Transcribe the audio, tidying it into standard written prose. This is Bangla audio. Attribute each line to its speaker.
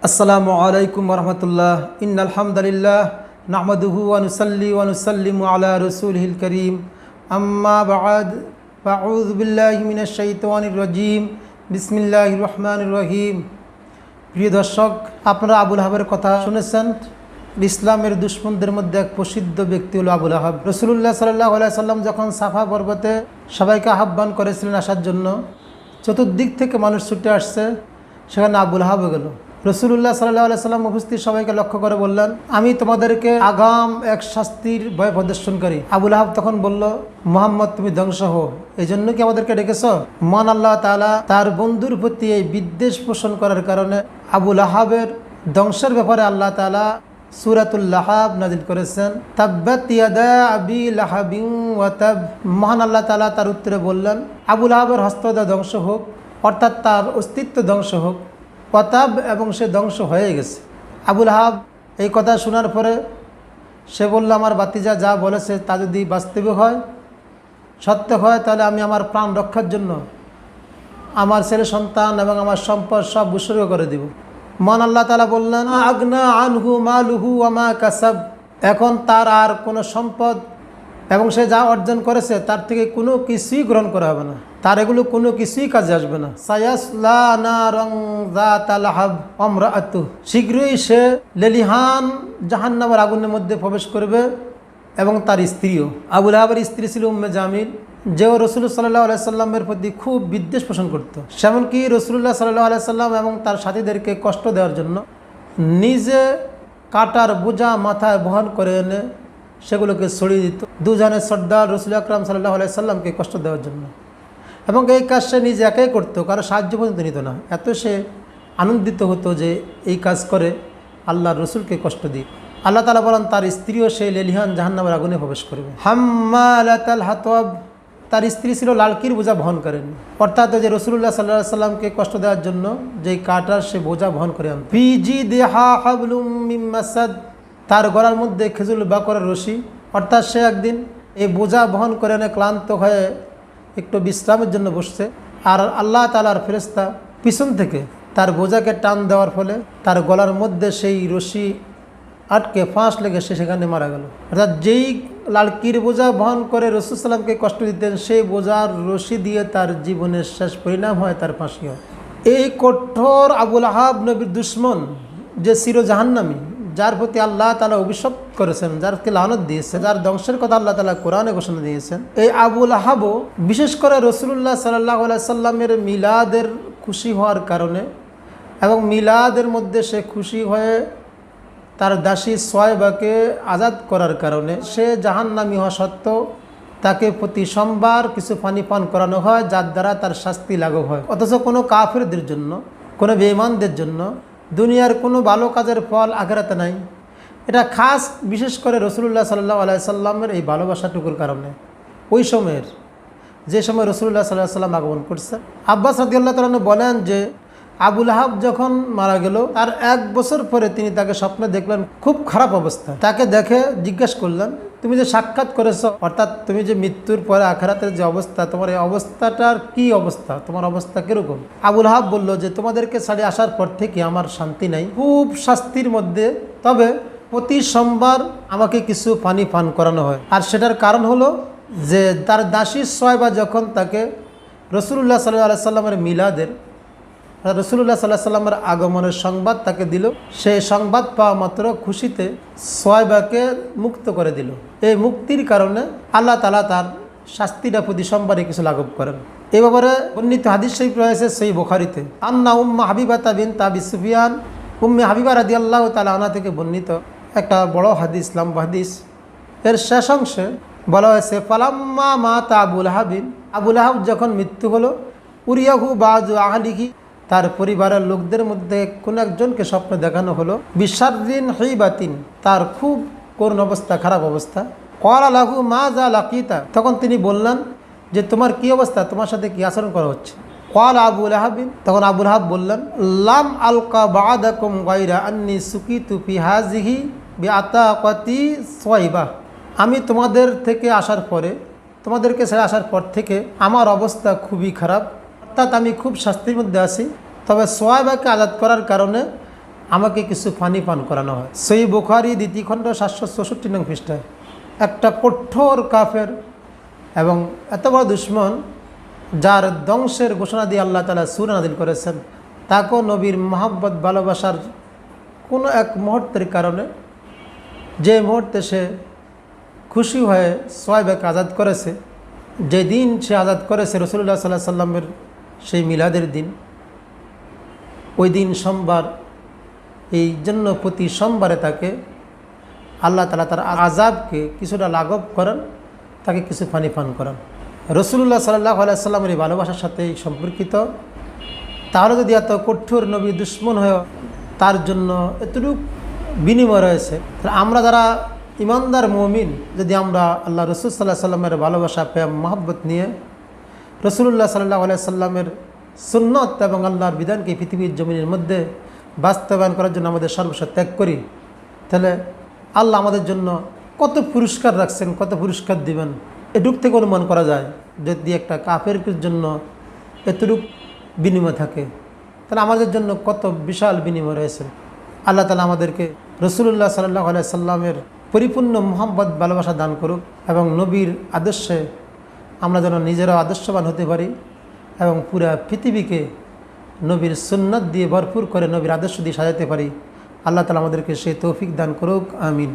Speaker 1: আসসালামু আলাইকুম ওরহমতুল্লাহ ইন্নাল হামদুলিল্লাহ নাহমাদুহু ওয়া নুসাল্লি ওয়া নুসাল্লিমু আলা রাসূলিহিল কারীম আম্মা বা'দ ফাআউযু বিল্লাহি মিনাশ শাইতানির রাজীম বিসমিল্লাহির রহমানির রহিম। প্রিয় দর্শক, আপনারা আবুল আহাবের কথা শুনেছেন। ইসলামের দুশ্মনদের মধ্যে এক প্রসিদ্ধ ব্যক্তি হলো আবুল আহাব। রাসূলুল্লাহ সাল্লাল্লাহু আলাইহি সাল্লাম যখন সাফা পর্বতে সবাইকে আহ্বান করেছিলেন আসার জন্য, চতুর্দিক থেকে মানুষ ছুটে আসছে, সেখানে আবুল আহাব গেল। রাসূলুল্লাহ সাল্লাল্লাহু আলাইহি সাল্লাম উপস্থিত সবাইকে লক্ষ্য করে বললেন, আমি তোমাদেরকে আগাম এক শাস্তির ভয় প্রদর্শনকারী। আবুল আহাব তখন বলল, মুহাম্মদ তুমি ধ্বংস হও, এই জন্য কি আমাদেরকে ডেকেছ? মহান আল্লাহ তাআলা তার বন্ধুর প্রতি এই বিদ্বেষ পোষণ করার কারণে আবুল আহাবের ধ্বংসের ব্যাপারে আল্লাহ তাআলা সূরাতুল লাহাব নাযিল করেছেন। তাব্বাত ইয়াদা আবি লাহাবিন ওয়া তাব। মহান আল্লাহ তাআলা তার উত্তরে বললেন, আবুল আহাবের হস্তদা ধ্বংস হোক, অর্থাৎ তার অস্তিত্ব ধ্বংস হোক, ওয়াতাব, এবং সে ধ্বংস হয়ে গেছে। আবুল আহাব এই কথা শোনার পরে সে বলল, আমার ভাতিজা যা বলেছে তা যদি বাস্তবিক হয়, সত্য হয়, তাহলে আমি আমার প্রাণ রক্ষার জন্য আমার ছেলে সন্তান এবং আমার সম্পদ সব উৎসর্গ করে দিব। মহান আল্লাহ তাআলা বললেন, আগনা আনহু মালুহু ওয়া মা কাসাব। এখন তার আর কোনো সম্পদ এবং সে যা অর্জন করেছে তার থেকে কোনো কিছুই গ্রহণ করা হবে না, তার এগুলো কোনো কিছুই কাজে আসবে না। সায়াসলা নারান যাতা লাহাব ওয়া ইমরাআতুহু। শীঘ্রই সে লেলিহান জাহান্নামের আগুনের মধ্যে প্রবেশ করবে এবং তার স্ত্রীও। আবুল আহাবের স্ত্রী ছিল উম্মে জামিল, যেও রাসূলুল্লাহ সাল্লাল্লাহু আলাইহি সাল্লামের প্রতি খুব বিদ্বেষ পোষণ করত। সেমনকি রাসূলুল্লাহ সাল্লাল্লাহু আলাইহি সাল্লাম এবং তার সাথীদেরকে কষ্ট দেওয়ার জন্য নিজে কাটার বোঝা মাথায় বহন করে এনে সেগুলোকে ছড়িয়ে দিত দুজনের সর্দার রাসূল আকরাম সাল্লাল্লাহু আলাইহি সাল্লামকে কষ্ট দেওয়ার জন্য। এবং এই কাজ সে নিজে একাই করতো, কারো সাহায্য পর্যন্ত নিত না। এত সে আনন্দিত হতো যে এই কাজ করে আল্লাহর রসুলকে কষ্ট দিই। আল্লাহ তাআলা বলেন, তার স্ত্রীও সেই লেলিহান জাহান্নামের আগুনে প্রবেশ করবে। হাম্মালাতাল হাতাব। তার স্ত্রী ছিল লালকির বোঝা বহন করেন, অর্থাৎ যে রাসূলুল্লাহ সাল্লাল্লাহু আলাইহি সাল্লামকে কষ্ট দেওয়ার জন্য যেই কাটার সে বোঝা বহন করে আনত। ফি জিদিহা হাবলুম মিন মাসাদ। তার গলার মধ্যে খেজুর বাকরের রশি, অর্থাৎ সে একদিন এই বোঝা বহন করে এনে ক্লান্ত হয়ে একটু বিশ্রামের জন্য বসছে, আর আল্লাহ তাআলার ফেরেশতা পিছন থেকে তার বোঝাকে টান দেওয়ার ফলে তার গলার মধ্যে সেই রশি আটকে ফাঁস লেগে সে সেখানে মারা গেল। অর্থাৎ যেই লালকির বোঝা বহন করে রাসূল সাল্লামকে কষ্ট দিতেন, সেই বোঝার রশি দিয়ে তার জীবনের শেষ পরিণাম হয় তার ফাঁসি হয়। এই কঠোর আবুল আহাব নবীর দুশ্মন, যে চির জাহান্নামী, যার প্রতি আল্লাহ তাআলা অভিশাপ করেছেন, যারকে লানত দিয়েছেন, যার ধ্বংসের কথা আল্লাহ তাআলা কোরআনে ঘোষণা দিয়েছেন, এই আবুল আহাবও বিশেষ করে রাসূলুল্লাহ সাল্লাল্লাহু আলাইহি সাল্লামের মিলাদের খুশি হওয়ার কারণে এবং মিলাদের মধ্যে সে খুশি হয়ে তার দাসী সোয়াইবাকে আজাদ করার কারণে সে জাহান্নামী হওয়া সত্ত্বেও তাকে প্রতি সোমবার কিছু পানি পান করানো হয়, যার দ্বারা তার শাস্তি লাঘব হয়। অথচ কোনো কাফিরদের জন্য, কোনো বেঈমানদের জন্য দুনিয়ার কোনো ভালো কাজের ফল আখিরাতে নাই। এটা খাস বিশেষ করে রাসূলুল্লাহ সাল্লাল্লাহু আলাইহি সাল্লামের এই ভালোবাসাটুকুর কারণে। ওই সময়ের যে সময় রাসূলুল্লাহ সাল্লাল্লাহু আলাইহি সাল্লাম আগমন করছে, আব্বাস রাদিয়াল্লাহু তাআলা বলেন যে আবুল আহাব যখন মারা গেল তার 1 বছর পরে তিনি তাকে স্বপ্নে দেখলেন খুব খারাপ অবস্থা। তাকে দেখে জিজ্ঞেস করলেন, তুমি যে সাক্ষাৎ করেছো, অর্থাৎ তুমি যে মৃত্যুর পরে আখিরাতের যে অবস্থা, তোমার এই অবস্থাটার কি অবস্থা, তোমার অবস্থা কীরকম? আবুল আহাব বলল যে তোমাদেরকে ছাড়িয়ে আসার পর থেকে আমার শান্তি নাই, খুব শাস্তির মধ্যে। তবে প্রতি সোমবার আমাকে কিছু পানি পান করানো হয়, আর সেটার কারণ হলো যে তার দাসী সোয়াইবা যখন তাকে রাসূলুল্লাহ সাল্লাল্লাহু আলাইহি সাল্লামের মিলাদের, রাসূলুল্লাহ সাল্লাল্লাহু আলাইহি সাল্লামের আগমনের সংবাদ তাকে দিল, সেই সংবাদ পাওয়া মাত্র খুশিতে সোয়াইবাকে মুক্ত করে দিল। এই মুক্তির কারণে আল্লাহ তাআলা তার শাস্তিটা প্রতি সোমবারে কিছু লাঘব করেন। এই ব্যাপারে বর্ণিত হাদিস শরীফ রয়েছে সহিহ বুখারীতে। আন্না উম্মে হাবিবাতা বিনত আবি সুফিয়ান, উম্মে হাবিবা রাদিয়াল্লাহু তাআলা আনহা থেকে বর্ণিত একটা বড় হাদিস, লম্বা হাদিস। এর শেষ অংশে বলা হয়েছে, ফালাম্মা মাতা আবুল আহাবিন। আবুল আহাব যখন মৃত্যু হলো, উরিয়াহু বাযু আহলিহি, তার পরিবারের লোকদের মধ্যে কোন একজনকে স্বপ্ন দেখানো হলো, বিশাররিন হিবাতিন, তার খুব করুণ অবস্থা, খারাপ অবস্থা। ক্বালা লাহু মাজা লাকিতা, তখন তিনি বললেন যে তোমার কি অবস্থা, তোমার সাথে কি আচরণ করা হচ্ছে? ক্বালা আবুল আহাবিন, তখন আবুল আহাব বললেন, লাম আলকা বা'দাকুম গায়রা আন্নী সুকিতু ফি হাযিহি বিআতাকাতি সোয়াইবা। আমি তোমাদের থেকে আসার পরে, তোমাদেরকে ছেড়ে আসার পর থেকে আমার অবস্থা খুবই খারাপ, অর্থাৎ আমি খুব শাস্তির মধ্যে আছি। তবে সোয়াইবাকে আজাদ করার কারণে আমাকে কিছু পানি পান করানো হয়। সহিহ বুখারী 2 খণ্ড 764 নং পৃষ্ঠায় একটা কঠোর কাফের এবং এত বড় দুশ্মন, যার ধ্বংসের ঘোষণা দিয়ে আল্লাহ তাআলা সূরা নাযিল করেছেন, তাকেও নবীর মহব্বত ভালোবাসার কোনো এক মুহূর্তের কারণে, যে মুহূর্তে সে খুশি হয়ে সোহাইবাকে আজাদ করেছে, যে দিন সে আজাদ করেছে রাসূলুল্লাহ সাল্লাল্লাহু আলাইহি সাল্লামের সেই মিলাদের দিন, ওই দিন সোমবার, এই জন্য প্রতি সোমবারে তাকে আল্লাহ তাআলা তার আযাবকে কিছুটা লাঘব করেন, তাকে কিছু পানি পান করান। রাসূলুল্লাহ সাল্লাল্লাহু আলাইহি সাল্লামের এই ভালোবাসার সাথে সম্পর্কিত। তাহলে যদি এত কঠোর নবী দুশ্মন হয়ে তার জন্য এতটুকু বিনিময় রয়েছে, তাহলে আমরা যারা ইমানদার মুমিন, যদি আমরা আল্লাহ রাসূল সাল্লাল্লাহু আলাইহি সাল্লামের ভালোবাসা প্রেম মহব্বত নিয়ে রাসূলুল্লাহ সাল্লাল্লাহু আলাইহি সাল্লামের সুন্নত এবং আল্লাহর বিধানকে পৃথিবীর জমিনের মধ্যে বাস্তবায়ন করার জন্য আমাদের সর্বস্ব ত্যাগ করি, তাহলে আল্লাহ আমাদের জন্য কত পুরস্কার রাখছেন, কত পুরস্কার দিবেন এটুক থেকে অনুমান করা যায়। যদি একটা কাফের জন্য এতটুক বিনিময় থাকে, তাহলে আমাদের জন্য কত বিশাল বিনিময় রয়েছে। আল্লাহ তাআলা আমাদেরকে রাসূলুল্লাহ সাল্লাল্লাহু আলাইহি সাল্লামের পরিপূর্ণ মোহাম্মত ভালোবাসা দান করুক এবং নবীর আদর্শে আমরা যেন নিজেরাও আদর্শবান হতে পারি এবং পুরা পৃথিবীকে নবীর সুন্নাত দিয়ে ভরপুর করে নবীর আদর্শ দিয়ে সাজাতে পারি। আল্লাহ তাআলা আমাদেরকে সেই তৌফিক দান করুক, আমিন।